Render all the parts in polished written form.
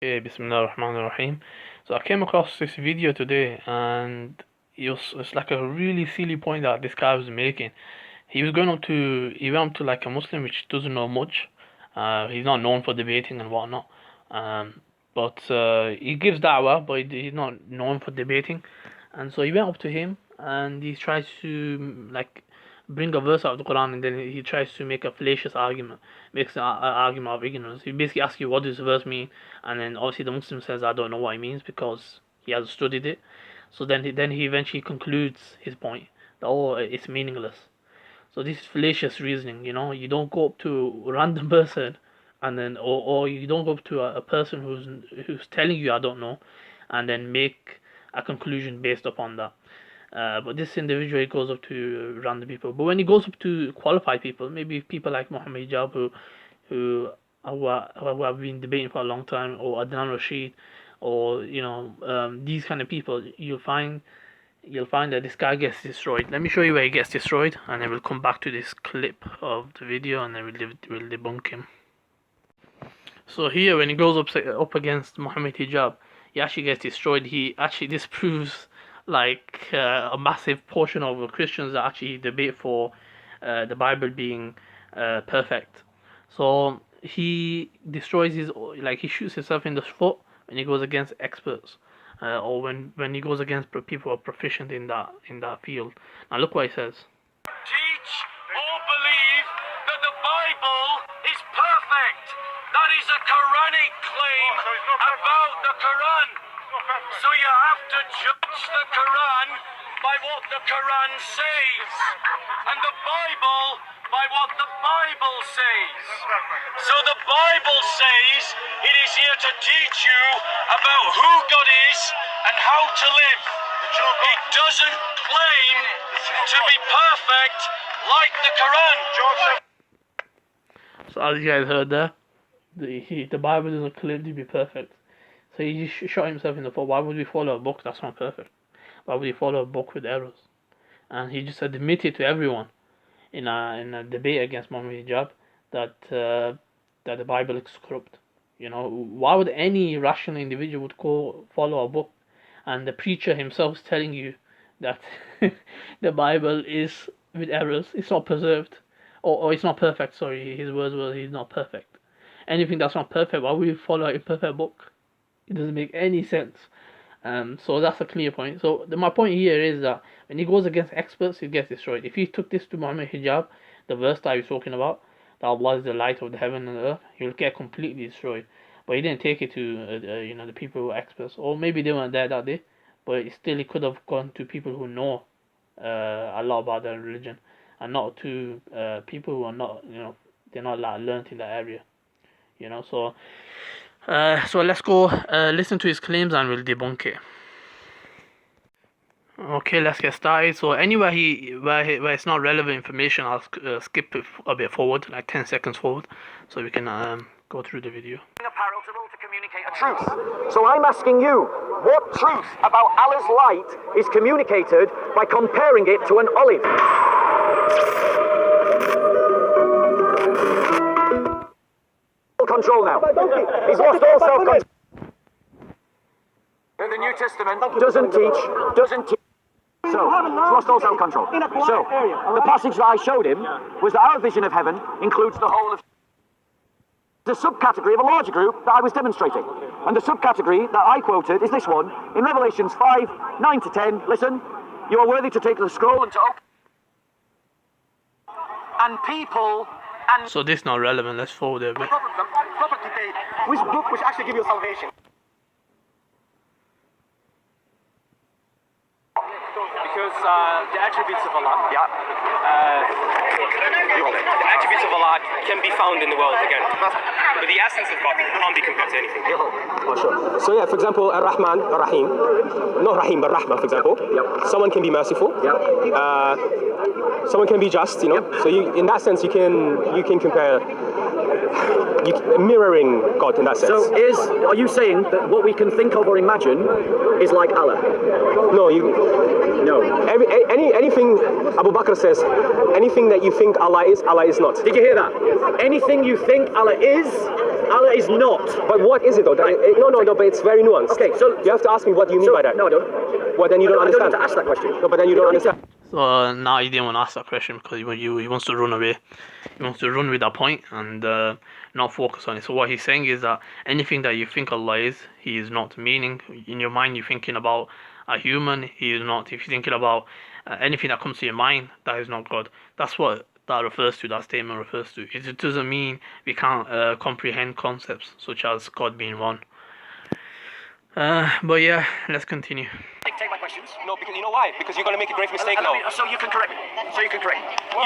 Hey, Bismillah ar-Rahman ar-Rahim. So I came across this video today, and it's like a really silly point that this guy was making. He went up to like a Muslim which doesn't know much. He's not known for debating and whatnot. But he gives da'wah, but he's not known for debating. And so he went up to him and he tries to like bring a verse out of the Quran, and then he tries to make a fallacious argument, makes an argument of ignorance. He basically asks you what does the verse mean, and then obviously the Muslim says I don't know what it means because he hasn't studied it. So then he eventually concludes his point that it's meaningless. So this is fallacious reasoning. You don't go up to a random person and then or you don't go up to a person who's telling you I don't know, and then make a conclusion based upon that. But this individual goes up to random people. But when he goes up to qualified people, maybe people like Muhammad Hijab who have been debating for a long time, or Adnan Rashid, or these kind of people, you'll find that this guy gets destroyed. Let me show you where he gets destroyed, and then we'll come back to this clip of the video, and then we'll debunk him. So here, when he goes up against Muhammad Hijab, he actually gets destroyed. He actually disproves like a massive portion of Christians that actually debate for the Bible being perfect. So he destroys he shoots himself in the foot when he goes against experts, or when he goes against people who are proficient in that field. Now look what he says. Teach or believe that the Bible is perfect. That is a Quranic claim about the Quran. So you have to judge the Quran by what the Quran says, and the Bible by what the Bible says. So the Bible says it is here to teach you about who God is and how to live. It doesn't claim to be perfect like the Quran. So as you guys heard there, the Bible doesn't claim to be perfect. So he just shot himself in the foot. Why would we follow a book that's not perfect? Why would we follow a book with errors? And he just admitted to everyone in a debate against Muhammad Hijab that the Bible is corrupt. Why would any rational individual would follow a book, and the preacher himself is telling you that the Bible is with errors, it's not preserved, or it's not perfect. Sorry, his words were he's not perfect. Anything that's not perfect, why would we follow a perfect book? It doesn't make any sense. So that's a clear point. So my point here is that when he goes against experts, he gets destroyed. If he took this to Muhammad Hijab, the verse that I was talking about, that Allah is the light of the heaven and earth, he will get completely destroyed. But he didn't take it to the people who are experts, or maybe they weren't there that day. But still, he could have gone to people who know a lot about their religion, and not to people who are not they're not learned in that area. So let's go listen to his claims and we'll debunk it. Okay, let's get started. So anywhere where it's not relevant information, I'll skip it a bit forward, like 10 seconds forward, so we can go through the video. To communicate a truth. So I'm asking you, what truth about Allah's light is communicated by comparing it to an olive? Control now. He's lost all self-control. The New Testament doesn't teach. So, he's lost all self-control. So, the passage that I showed him was that our vision of heaven includes the whole of the subcategory of a larger group that I was demonstrating. And the subcategory that I quoted is this one, in Revelations 5, 9 to 10. Listen, you are worthy to take the scroll and to open. And people... So this is not relevant, let's forward it a bit. Proper debate, which book which actually give you salvation? Because the attributes of Allah, The attributes of Allah can be found in the world again. But the essence of God can't be compared to anything. Oh, sure. So yeah, for example, Ar-Rahman, Ar-Rahim, not Rahim, but Rahman, for example. Yep. Someone can be merciful. Someone can be just, So in that sense, you can compare, mirroring God in that sense. So are you saying that what we can think of or imagine is like Allah? No, No. Anything Abu Bakr says, anything that you think Allah is not. Did you hear that? Anything you think Allah is Allah is not. But what is it though? Right. No, but it's very nuanced. Okay, so you have to ask me what do you mean by that. No, I don't. Well, then you don't I don't understand. need to ask that question. No, but then you don't understand. So now he didn't want to ask that question because he wants to run away. He wants to run with that point and not focus on it. So what he's saying is that anything that you think Allah is, He is not. Meaning, in your mind, you're thinking about a human, He is not. If you're thinking about anything that comes to your mind, that is not God. That's what that refers to. That statement refers to. It doesn't mean we can't comprehend concepts such as God being one. But yeah, let's continue. Take my questions. No, because you know why? Because you're going to make a grave mistake now. So you can correct me.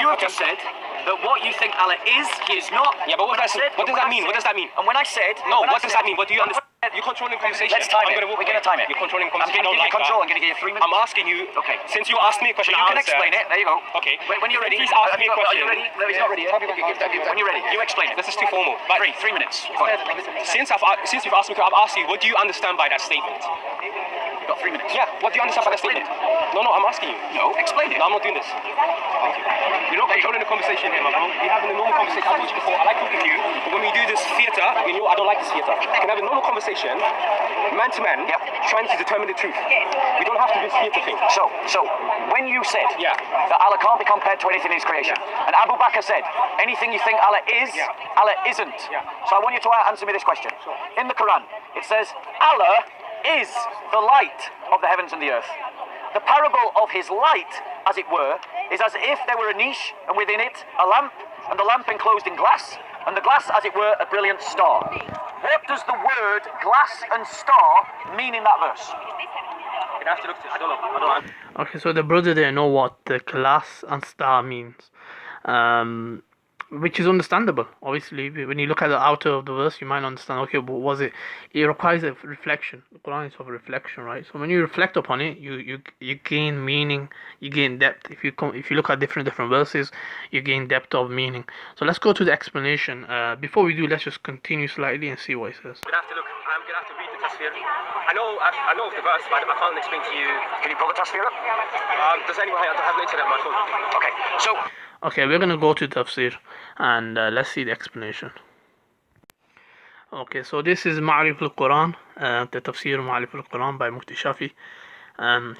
You have just said that what you think Allah is, He is not. Yeah, but what does that mean? What does that mean? And when I said... No, what does that mean? What do you understand? You're controlling conversation. Let's time it. We're going to time it. You're controlling I'm conversation. going to give you control. I'm going to give you 3 minutes. I'm asking you. Okay. Since you asked me a question, You can answer. explain it. There you go. Okay. When you're ready. Please ask me a question. Are you ready? No, he's not ready yet. When you're ready, you explain it. This is too formal. But 3 minutes. Go on. since you've asked me, I've asked you, what do you understand by that statement? You've got 3 minutes. Yeah, what do you understand by that statement? No, I'm asking you. No, explain it. No, I'm not doing this. You're not controlling the conversation here, my bro. We're having a normal conversation. I told you before, I like talking to you, but when we do this theatre, I don't like this theatre. We can have a normal conversation, man to man, trying to determine the truth. We don't have to do this theatre thing. So when you said Yeah. that Allah can't be compared to anything in His creation, and Abu Bakr said, anything you think Allah is, Allah isn't. So I want you to answer me this question. In the Quran, it says, Allah is the light of the heavens and the earth. The parable of His light, as it were, is as if there were a niche, and within it a lamp, and the lamp enclosed in glass, and the glass, as it were, a brilliant star. What does the word glass and star mean in that verse? You'd have to look to, I don't know. Okay, so the brother didn't know what the glass and star means, which is understandable. Obviously, when you look at the outer of the verse, you might understand. Okay, what was it? It requires a reflection. The Quran is of reflection, right? So when you reflect upon it, you gain meaning, you gain depth. If you look at different verses, you gain depth of meaning. So let's go to the explanation. Before we do, let's just continue slightly and see what it says. We'd have to look. I'm gonna have to read the Tafsir. I know of the verse, but I can't explain to you. Can you pull the Tafsir up? Does anyone have the internet on my phone? Okay, so... Okay, we're gonna go to Tafsir and let's see the explanation. Okay, so this is Ma'arif al-Quran, the Tafsir Ma'arif al-Quran by Mufti Shafi.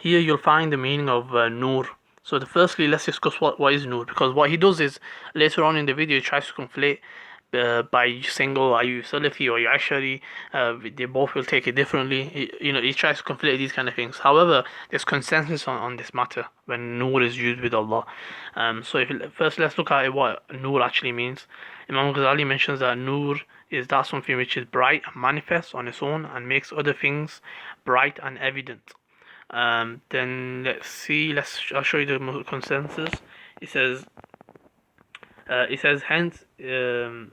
Here you'll find the meaning of Nur. So firstly, let's discuss what is Nur, because what he does is later on in the video he tries to conflate by saying, oh, are you Salafi or are you Ashari? They both will take it differently. He tries to conflate these kind of things. However, there's consensus on this matter when Nur is used with Allah. So first let's look at what Nur actually means. Imam Ghazali mentions that Nur is that something which is bright and manifest on its own and makes other things bright and evident. Then let's see. I'll show you the consensus. It says hence it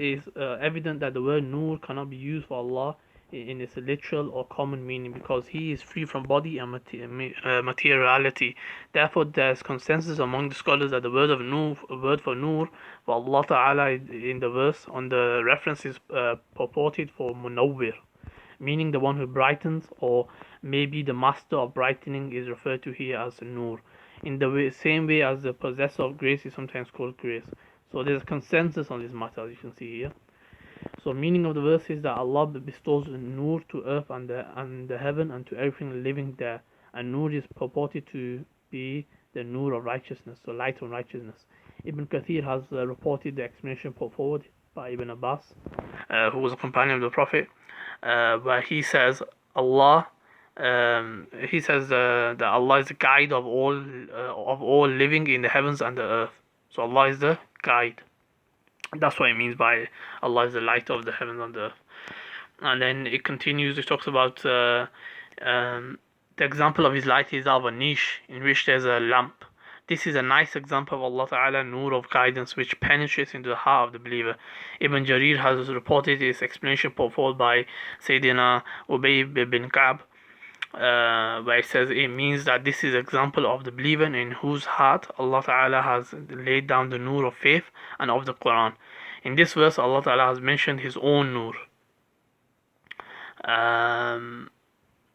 is evident that the word Nur cannot be used for Allah in its literal or common meaning, because He is free from body and materiality. Therefore, there is consensus among the scholars that the word for Nur for Allah Ta'ala in the verse on the reference is purported for Munawwir, meaning the one who brightens, or maybe the master of brightening is referred to here as Nur, in the same way as the possessor of grace is sometimes called grace. So there's a consensus on this matter, as you can see here. So meaning of the verse is that Allah bestows Nur to earth and the heaven and to everything living there, and Nur is purported to be the Nur of righteousness, so light of righteousness. Ibn Kathir has reported the explanation put forward by Ibn Abbas, who was a companion of the Prophet, where he says that Allah is the guide of all living in the heavens and the earth. So Allah is the guide. That's what it means by Allah is the light of the heavens and the earth. And then it continues. It talks about the example of His light is of a niche in which there's a lamp. This is a nice example of Allah Ta'ala Nur of guidance which penetrates into the heart of the believer. Ibn Jarir has reported his explanation put forward by Sayyidina Ubay bin Ka'b, where it says it means that this is an example of the believer in whose heart Allah Ta'ala has laid down the Nur of faith and of the Quran. In this verse, Allah Ta'ala has mentioned His own Nur.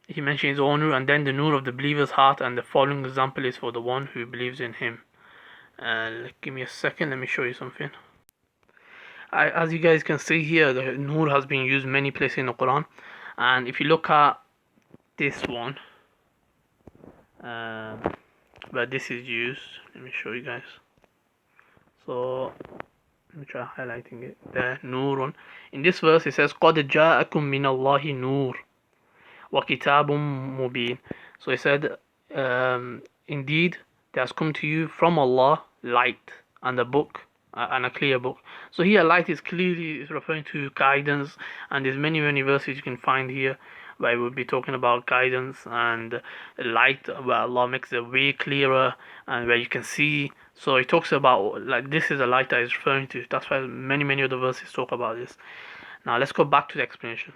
He mentioned His own Nur and then the Nur of the believer's heart, and the following example is for the one who believes in Him. Give me a second, let me show you something. As you guys can see here, the Nur has been used many places in the Quran, and if you look at this one, where this is used, let me show you guys. So let me try highlighting it. There, Nurun. In this verse, it says, "قَدْ جَاءَكُم مِّنَ اللَّهِ نُورٌ وَكِتَابٌ مُبِينٌ." So he said, indeed, there has come to you from Allah light and a book and a clear book. So here, light is clearly referring to guidance, and there's many verses you can find here where we'll be talking about guidance and light, where Allah makes the way clearer and where you can see. So he talks about like this is a light that is referring to. That's why many other verses talk about this. Now let's go back to the explanation.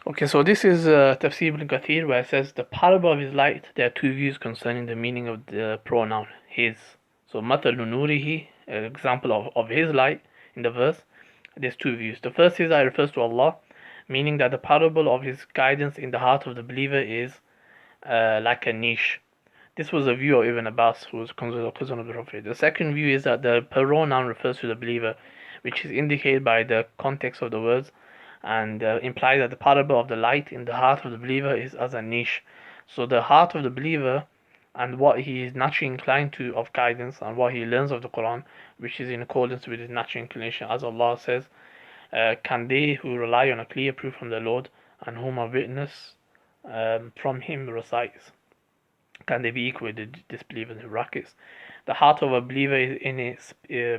Okay, so this is Tafsir ibn Kathir, where it says the parable of his light. There are two views concerning the meaning of the pronoun his. So مثل نوره, an example of his light in the verse. There's two views. The first is that it refers to Allah, meaning that the parable of his guidance in the heart of the believer is like a niche. This was a view of Ibn Abbas, who was considered a cousin of the Prophet. The second view is that the pronoun refers to the believer, which is indicated by the context of the words, and implies that the parable of the light in the heart of the believer is as a niche. So the heart of the believer and what he is naturally inclined to of guidance and what he learns of the Quran, which is in accordance with his natural inclination, as Allah says, can they who rely on a clear proof from the Lord and whom a witness from him recites, can they be equal with the disbelievers in brackets? The heart of a believer is in its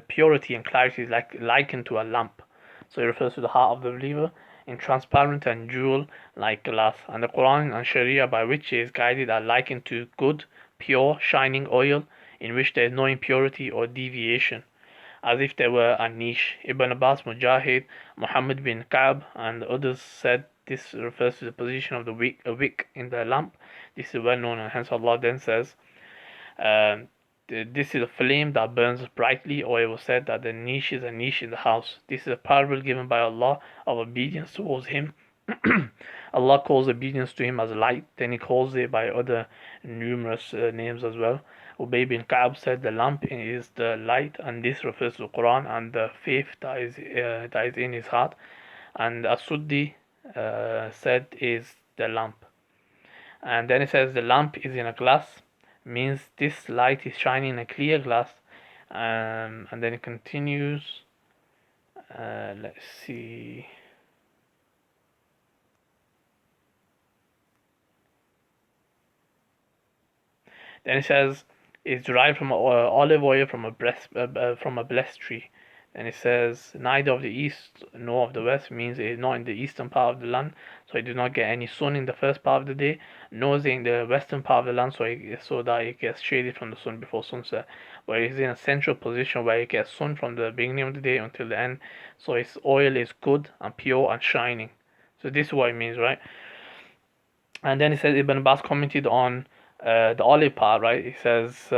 purity and clarity is like likened to a lamp. So it refers to the heart of the believer in transparent and jewel like glass. And the Quran and Sharia by which he is guided are likened to good, pure, shining oil in which there is no impurity or deviation, as if there were a niche. Ibn Abbas, Mujahid, Muhammad bin Ka'b, and others said this refers to the position of the a wick in the lamp. This is well known, and hence Allah then says, this is a flame that burns brightly, or it was said that the niche is a niche in the house. This is a parable given by Allah of obedience towards Him. Allah calls obedience to Him as light, then He calls it by other numerous names as well. Ubay bin Ka'b said the lamp is the light, and this refers to the Quran and the faith that is in his heart. And As-Suddi said is the lamp. And then it says the lamp is in a glass, means this light is shining in a clear glass. And then it continues. Let's see. Then it says it's derived from olive oil from a blessed tree. And it says neither of the east nor of the west, means it is not in the eastern part of the land, so it does not get any sun in the first part of the day, nor is it in the western part of the land, so that it gets shaded from the sun before sunset. But it is in a central position where it gets sun from the beginning of the day until the end, so its oil is good and pure and shining. So this is what it means, right? And then it says Ibn Abbas commented on the olive part, right? It says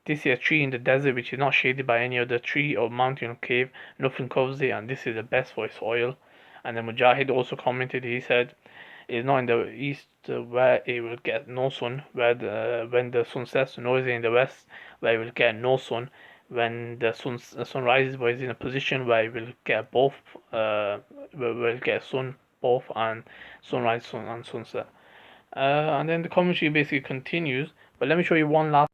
this is a tree in the desert which is not shaded by any other tree or mountain or cave. Nothing covers it, and this is the best for its oil. And then Mujahid also commented. He said, "It is not in the east where it will get no sun, when the sun sets, nor is it in the west where it will get no sun when the sun rises, but it is in a position where it will get both, will get sun both and sunrise and sunset." And then the commentary basically continues. But let me show you one last.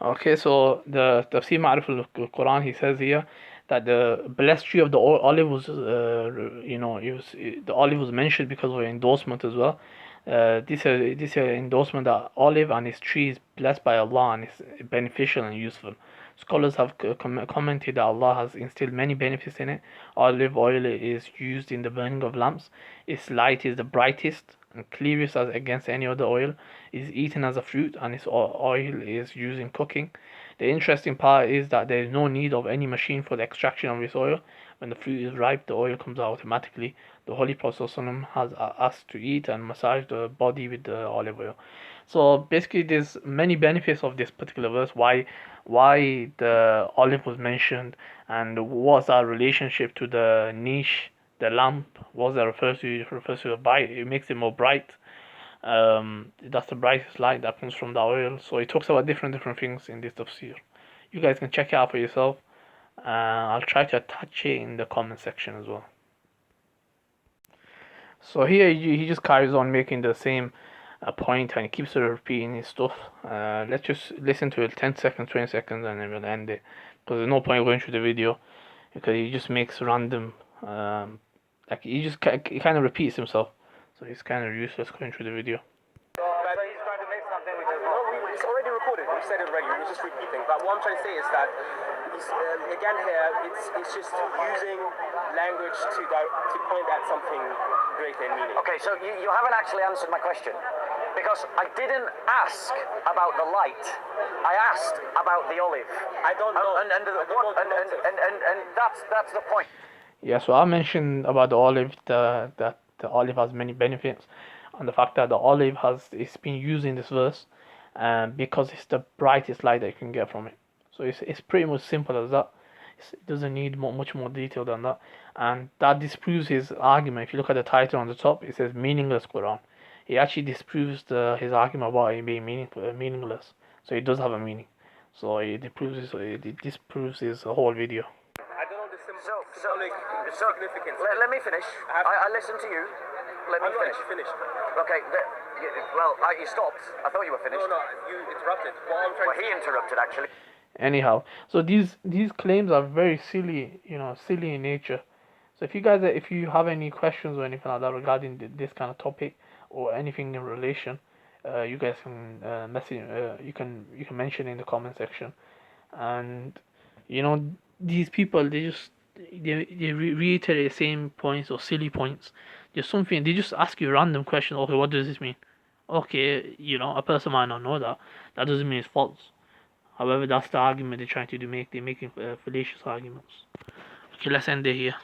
Okay, so the Tafsir Ma'rif al-Quran, he says here that the blessed tree of the olive was, the olive was mentioned because of endorsement as well. This endorsement that olive and its tree is blessed by Allah and is beneficial and useful. Scholars have commented that Allah has instilled many benefits in it. Olive oil is used in the burning of lamps. Its light is the brightest and clearest as against any other oil. It is eaten as a fruit, and its oil is used in cooking. The interesting part is that there is no need of any machine for the extraction of this oil. When the fruit is ripe, the oil comes out automatically. The Holy Prophet ﷺ has asked to eat and massage the body with the olive oil. So basically, there's many benefits of this particular verse. Why the olive was mentioned, and what's our relationship to the niche, the lamp. What that refers to? It refers to the bright. It makes it more bright. That's the brightest light that comes from the oil. So it talks about different things in this tafsir. You guys can check it out for yourself. I'll try to attach it in the comment section as well. So here he just carries on making the same point, and he keeps repeating his stuff. Let's just listen to it 10 seconds, 20 seconds, and then we'll end it. Because there's no point going through the video, because he just makes random, like he kind of repeats himself. So he's kind of useless going through the video. It's already recorded. We said it already. We're just repeating. But what I'm trying to say is that again here, it's just using language to point at something greater in meaning. Okay, so you haven't actually answered my question. Because I didn't ask about the light. I asked about the olive. I don't know. And that's the point. Yeah, so I mentioned about the olive, that the olive has many benefits, and the fact that the olive it's been used in this verse, because it's the brightest light that you can get from it. So it's pretty much simple as that. It doesn't need much more detail than that, and that disproves his argument. If you look at the title on the top, it says Meaningless Quran. He actually disproves his argument about it being meaningless. So it does have a meaning. So it disproves his whole video. I don't know the symbolic significance. Let me finish. I listened to you. Let me I'm not finish. actually finished. Okay. You stopped. I thought you were finished. No, you interrupted. Well, he interrupted actually. Anyhow, so these claims are very silly, silly in nature. So if you have any questions or anything like that regarding this kind of topic or anything in relation, you guys can message. You can mention in the comment section, and these people they reiterate the same points or silly points. There's something they just ask you random questions. Okay, what does this mean? Okay, a person might not know that. That doesn't mean it's false. However, that's the argument they're trying to do. They're making fallacious arguments. Okay, let's end it here.